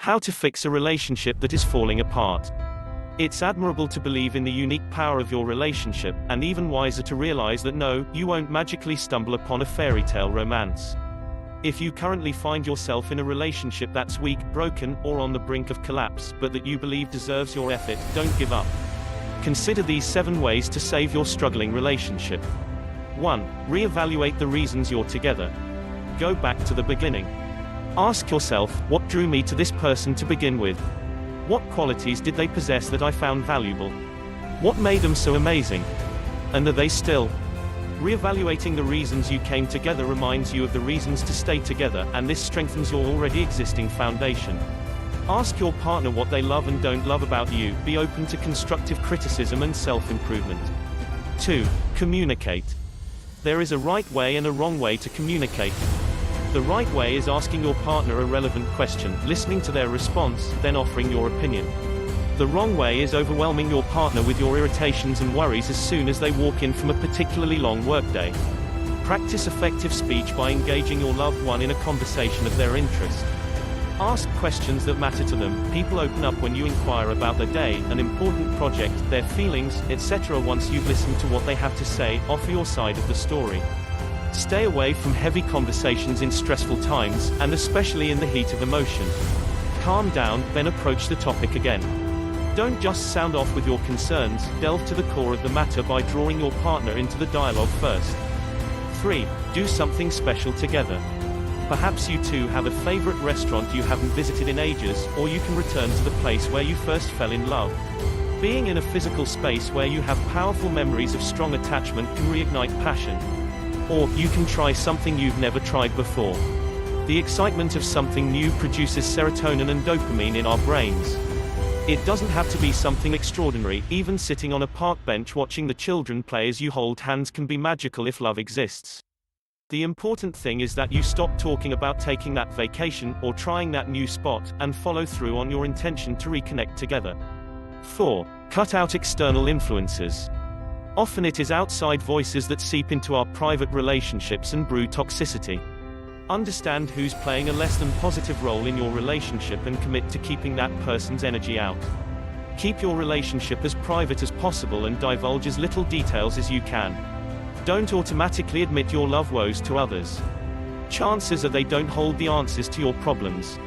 How to fix a relationship that is falling apart. It's admirable to believe in the unique power of your relationship, and even wiser to realize that no, you won't magically stumble upon a fairy tale romance. If you currently find yourself in a relationship that's weak, broken, or on the brink of collapse, but that you believe deserves your effort, don't give up. Consider these 7 ways to save your struggling relationship. 1. Reevaluate the reasons you're together. Go back to the beginning. Ask yourself, what drew me to this person to begin with? What qualities did they possess that I found valuable? What made them so amazing? And are they still? Reevaluating the reasons you came together reminds you of the reasons to stay together, and this strengthens your already existing foundation. Ask your partner what they love and don't love about you. Be open to constructive criticism and self-improvement. 2. Communicate. There is a right way and a wrong way to communicate. The right way is asking your partner a relevant question, listening to their response, then offering your opinion. The wrong way is overwhelming your partner with your irritations and worries as soon as they walk in from a particularly long workday. Practice effective speech by engaging your loved one in a conversation of their interest. Ask questions that matter to them. People open up when you inquire about their day, an important project, their feelings, etc. Once you've listened to what they have to say, offer your side of the story. Stay away from heavy conversations in stressful times, and especially in the heat of emotion. Calm down, then approach the topic again. Don't just sound off with your concerns, delve to the core of the matter by drawing your partner into the dialogue first. 3. Do something special together. Perhaps you two have a favorite restaurant you haven't visited in ages, or you can return to the place where you first fell in love. Being in a physical space where you have powerful memories of strong attachment can reignite passion. Or, you can try something you've never tried before. The excitement of something new produces serotonin and dopamine in our brains. It doesn't have to be something extraordinary. Even sitting on a park bench watching the children play as you hold hands can be magical if love exists. The important thing is that you stop talking about taking that vacation, or trying that new spot, and follow through on your intention to reconnect together. 4. Cut out external influences. Often it is outside voices that seep into our private relationships and brew toxicity. Understand who's playing a less than positive role in your relationship and commit to keeping that person's energy out. Keep your relationship as private as possible and divulge as little details as you can. Don't automatically admit your love woes to others. Chances are they don't hold the answers to your problems.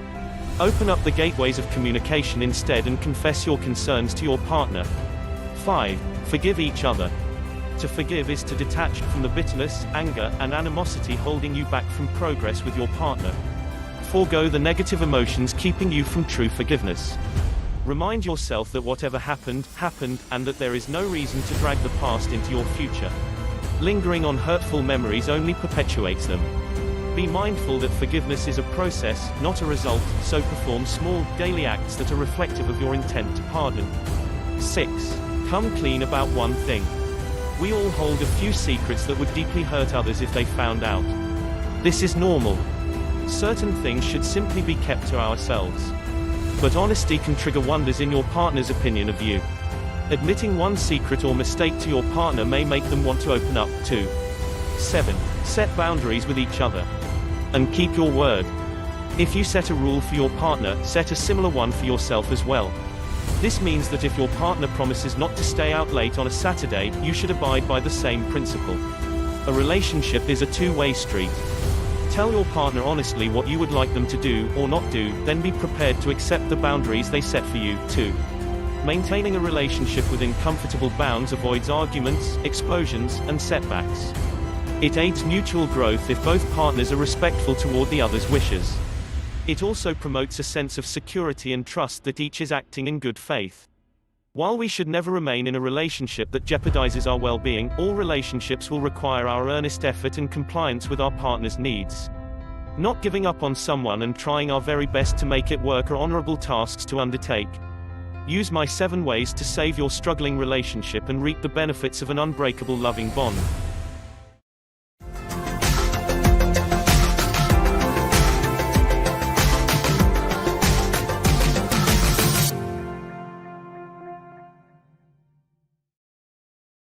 Open up the gateways of communication instead and confess your concerns to your partner. 5. Forgive each other. To forgive is to detach from the bitterness, anger, and animosity holding you back from progress with your partner. Forego the negative emotions keeping you from true forgiveness. Remind yourself that whatever happened, happened, and that there is no reason to drag the past into your future. Lingering on hurtful memories only perpetuates them. Be mindful that forgiveness is a process, not a result, so perform small, daily acts that are reflective of your intent to pardon. 6. Come clean about one thing. We all hold a few secrets that would deeply hurt others if they found out. This is normal. Certain things should simply be kept to ourselves. But honesty can trigger wonders in your partner's opinion of you. Admitting one secret or mistake to your partner may make them want to open up, too. 7. Set boundaries with each other. And keep your word. If you set a rule for your partner, set a similar one for yourself as well. This means that if your partner promises not to stay out late on a Saturday, you should abide by the same principle. A relationship is a two-way street. Tell your partner honestly what you would like them to do, or not do, then be prepared to accept the boundaries they set for you, too. Maintaining a relationship within comfortable bounds avoids arguments, explosions, and setbacks. It aids mutual growth if both partners are respectful toward the other's wishes. It also promotes a sense of security and trust that each is acting in good faith. While we should never remain in a relationship that jeopardizes our well-being, all relationships will require our earnest effort and compliance with our partner's needs. Not giving up on someone and trying our very best to make it work are honorable tasks to undertake. Use my 7 ways to save your struggling relationship and reap the benefits of an unbreakable loving bond.